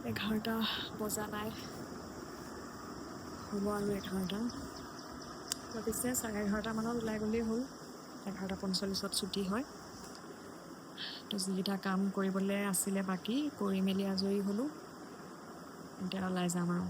11টা বজা নাই, হ'ব আৰু 11টা। পিছে 11:30 মানত ওলাই গ'লেই হ'ল, 11:45 ছুটি হয়। তো যিকেইটা কাম কৰিবলৈ আছিলে বাকী কৰি মেলি আজৰি হ'লোঁ, এতিয়া ওলাই যাম আৰু।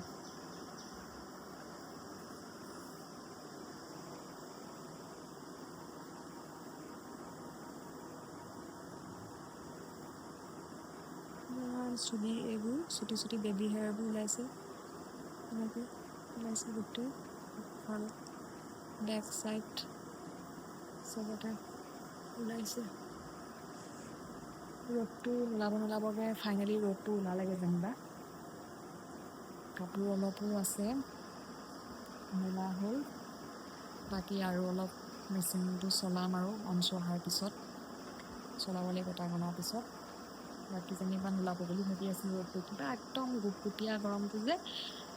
চুলি এইবোৰ চুটি বেবী হেয়াৰবোৰ ওলাইছে, এনেকৈ ওলাইছে গোটেই ভাল, বেক চাইড চবতে ওলাইছে। ৰ'দটো নোলাবগৈ, ফাইনেলি ৰ'দটো ওলালেগৈ যেনিবা। কাপোৰ অলপো আছে মেলা হ'ল, বাকী আৰু অলপ মেচিনটো চলাম আৰু অঞ্চ অহাৰ পিছত চলাব লাগিব, তাক অনাৰ পিছত। বাকী যেনিবা নোলাব বুলি ভাবি আছিলোঁ, ৰ'দটো কিবা একদম গুপগুপীয়া গৰমটো যে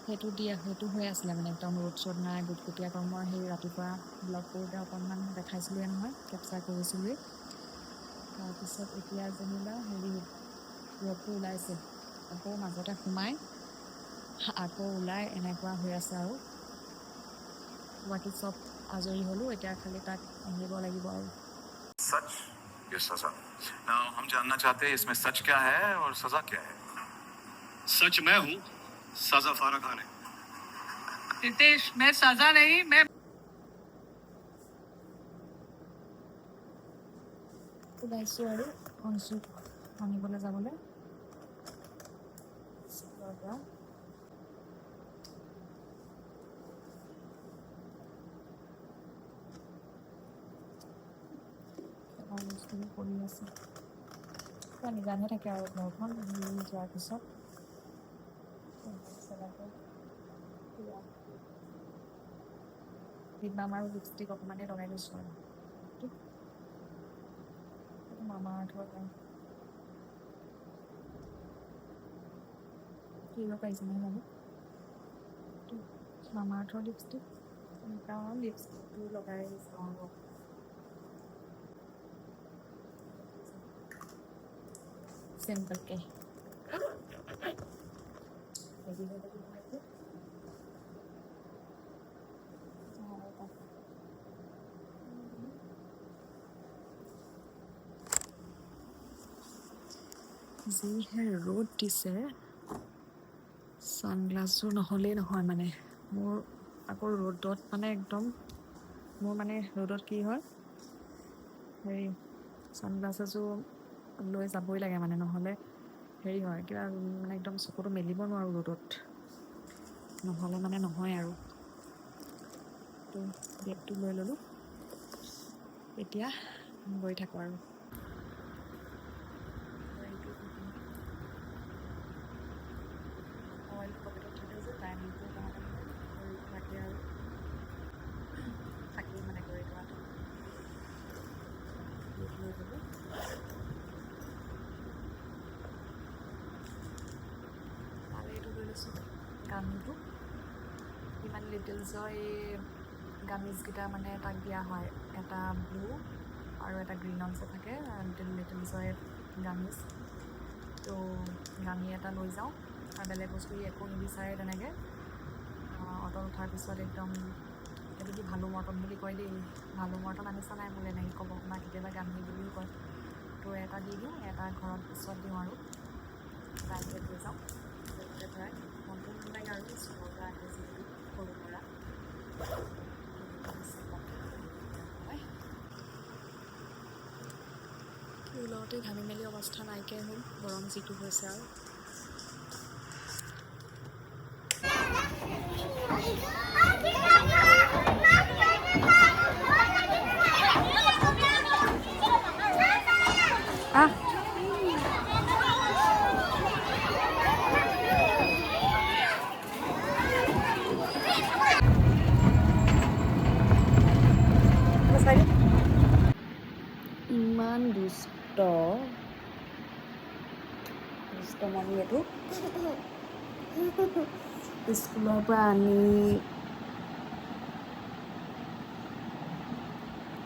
সেইটো হৈ আছিলে মানে, একদম ৰ'দ চ'দ নাই, গুপগুপীয়া গৰমৰ। সেই ৰাতিপুৱা ব্লগ কৰোঁতে অকণমান দেখাইছিলোঁৱে নহয়, কেপচাৰ কৰিছিলোঁৱেই। তাৰপিছত এতিয়া যেনিবা ৰ'দটো ওলাইছে, আকৌ মাজতে সোমাই আকৌ ওলাই, এনেকুৱা হৈ আছে আৰু। বাকী চব আজৰি হ'লোঁ, এতিয়া খালি তাক আনিব লাগিব আৰু। सच ये सजा। नाउ हम जानना चाहते हैं इसमें सच क्या है और सजा क्या है। सच मैं हूँ, सजा फारा खान है। रितेश, मैं सजा नहीं, मैं ওলাইছোঁ আৰু অঞ্চুক আনিবলৈ যাবলৈ স্কুলৰ পৰা। বস্তুবোৰ কৰি আছে, নিজানহে থাকে আৰু ঘৰখন যোৱাৰ পিছত। লিপবাম আৰু লিপষ্টিক অকণমানেই লগাই লৈছোঁ আৰু। মামা আৰ্থৰ কিনিব পাৰিছে নহয় জানো, মামা আৰ্থৰ লিপষ্টিক, এনেকুৱা লিপষ্টিকটো লগাই চাওঁ আৰু। চিম্পলকৈ যিহে ৰ'দ দিছে, ছানগ্লাছযোৰ নহ'লেই নহয় মানে মোৰ। আকৌ ৰ'দত মানে একদম মোৰ মানে ৰ'দত কি হয়, ছানগ্লাছ এযোৰ লৈ যাবই লাগে মানে, নহ'লে হয় কিবা মানে একদম চকুটো মেলিব নোৱাৰোঁ ৰ'দত, নহ'লে মানে নহয় আৰু। তো বেগটো লৈ ল'লোঁ, এতিয়া গৈ থাকোঁ আৰু। মোবাইলটো পকেটত থাকে যে, টাইমটো থাকে আৰু থাকেই মানে গৈ থোৱাটো লৈ গ'লোঁ। আৰু এইটো লৈ লৈছোঁ গামীটো, ইমান লিটিলছৰ এই গামিজকেইটা মানে তাক দিয়া হয়, এটা ব্লু আৰু এটা গ্ৰীণ অংশ থাকে লিটিলছৰ গামিজ। তো গামী এটা লৈ যাওঁ, আৰু বেলেগ বস্তু একো নিবিচাৰে তেনেকৈ। অটত উঠাৰ পিছত একদম, এইটো কি ভালু মৰ্টন বুলি কয় দেই, ভালু মৰ্টন আনিছা নাই বুলি এনেকৈ ক'ব, বা কেতিয়াবা গামী বুলিও কয়। তো এটা দি দিওঁ, এটা ঘৰত পিছত দিওঁ আৰু বাইকেট লৈ যাওঁ। লগতে ভৰাই মনটো ভাল লাগে আৰু, স্কুলৰ পৰা আহে যিহেতু সৰুৰ পৰা। ওলতে ঘামি মেলি অৱস্থা নাইকিয়াই হ'ল, গৰম যিটো হৈছে আৰু। ইমান দুষ্ট মনি এইটো। স্কুলৰ পৰা আনি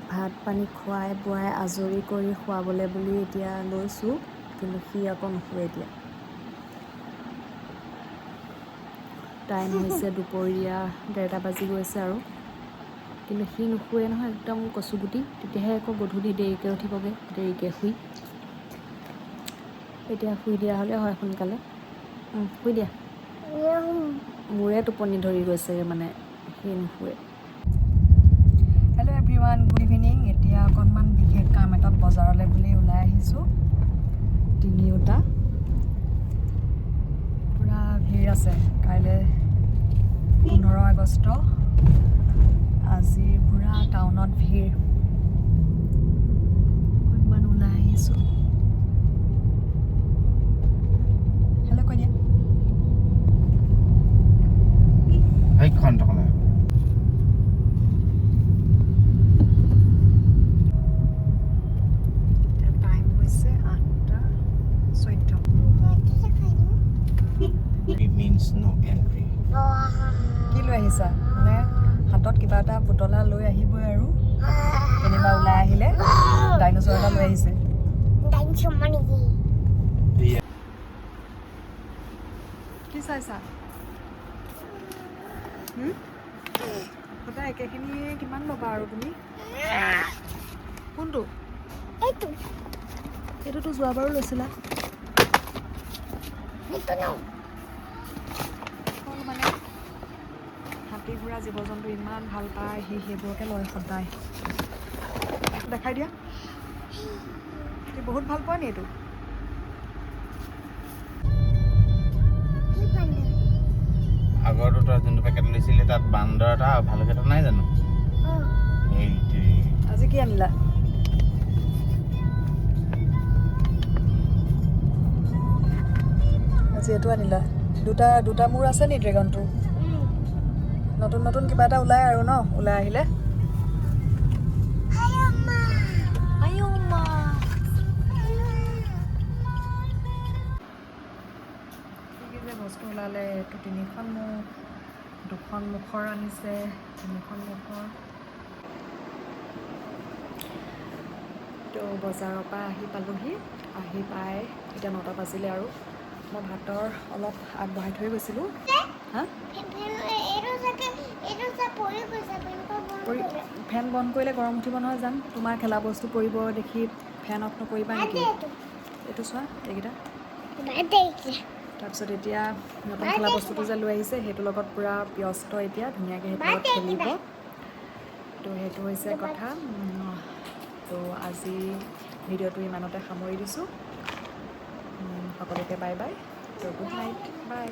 ভাত পানী খুৱাই বোৱাই আজৰি কৰি শুৱাবলৈ বুলি এতিয়া লৈছোঁ, কিন্তু সি আকৌ নুশুৱে এতিয়া। টাইম হৈছে দুপৰীয়া 1:30 বাজি গৈছে আৰু কিন্তু সি নুশুৱে নহয় একদম কচুগুটি তেতিয়াহে আকৌ গধূলি দেৰিকৈ উঠিবগৈ দেৰিকৈ শুই এতিয়া শুই দিয়া হ'লে হয় সোনকালে শুই দিয়া মোৰে টোপনি ধৰি গৈছেগৈ মানে সি নুশুৱে হেল্ল' এভৰিৱান গুড ইভিনিং এতিয়া অকণমান বিশেষ কাম এটাত বজাৰলৈ বুলি ওলাই আহিছোঁ তিনিওটা পূৰা ভিৰ আছে কাইলৈ 15 আগষ্ট আজি পূৰা টাউনত ভিৰ অকণমান ওলাই আহিছোঁ হেল্ল' কৈ দিয়া সেইখন টকা টাইম হৈছে 8:14 It means no entry. কি লৈ আহিছা মানে হাতত কিবা এটা পুতলা লৈ আহিবই আৰু কেনিবা ওলাই আহিলে ডাইন'ছৰ এটা লৈ আহিছে কি চাইছা সদায় একেখিনি কিমান ল'বা আৰু তুমি কোনটো এইটোতো যোৱাবাৰো লৈছিলা মানে হাতী ঘোঁৰা জীৱ জন্তু ইমান ভাল পায় সি সেইবোৰকে লয় সদায় দেখাই দিয়া সি বহুত ভাল পোৱা নি এইটো আগৰটো তই যোনটো পেকেট লৈছিলি তাত বান্দৰ এটা ভালুক এটা নাই জানো এইটোৱে আজি কি আনিলা আজি এইটো আনিলা দুটা মূৰ আছে নি ড্ৰেগনটোৰ নতুন নতুন কিবা এটা ওলাই আৰু ন ওলাই আহিলে কি যে বস্তু ওলালে এইটো 3খন মুখ 2খন মুখৰ আনিছে 3খন মুখৰ তো বজাৰৰ পৰা আহি পালোহি আহি পাই এতিয়া 9টা বাজিলে আৰু মই ভাতৰ অলপ আগবঢ়াই থৈ গৈছিলোঁ হা ফেন বন্ধ কৰিলে গৰম উঠিব নহয় জান তোমাৰ খেলা বস্তু পৰিব দেখি ফেন অফ নকৰিবা নেকি এইটো চোৱা এইকেইটা তাৰপিছত এতিয়া নতুন খেলা বস্তুটো যে লৈ আহিছে সেইটোৰ লগত পূৰা ব্যস্ত এতিয়া ধুনীয়াকৈ সেইটো লগত খেলিব তো সেইটো হৈছে কথা তো আজি ভিডিঅ'টো ইমানতে সামৰি দিছোঁ সকলোকে বাই বাই তো গুড নাইট বাই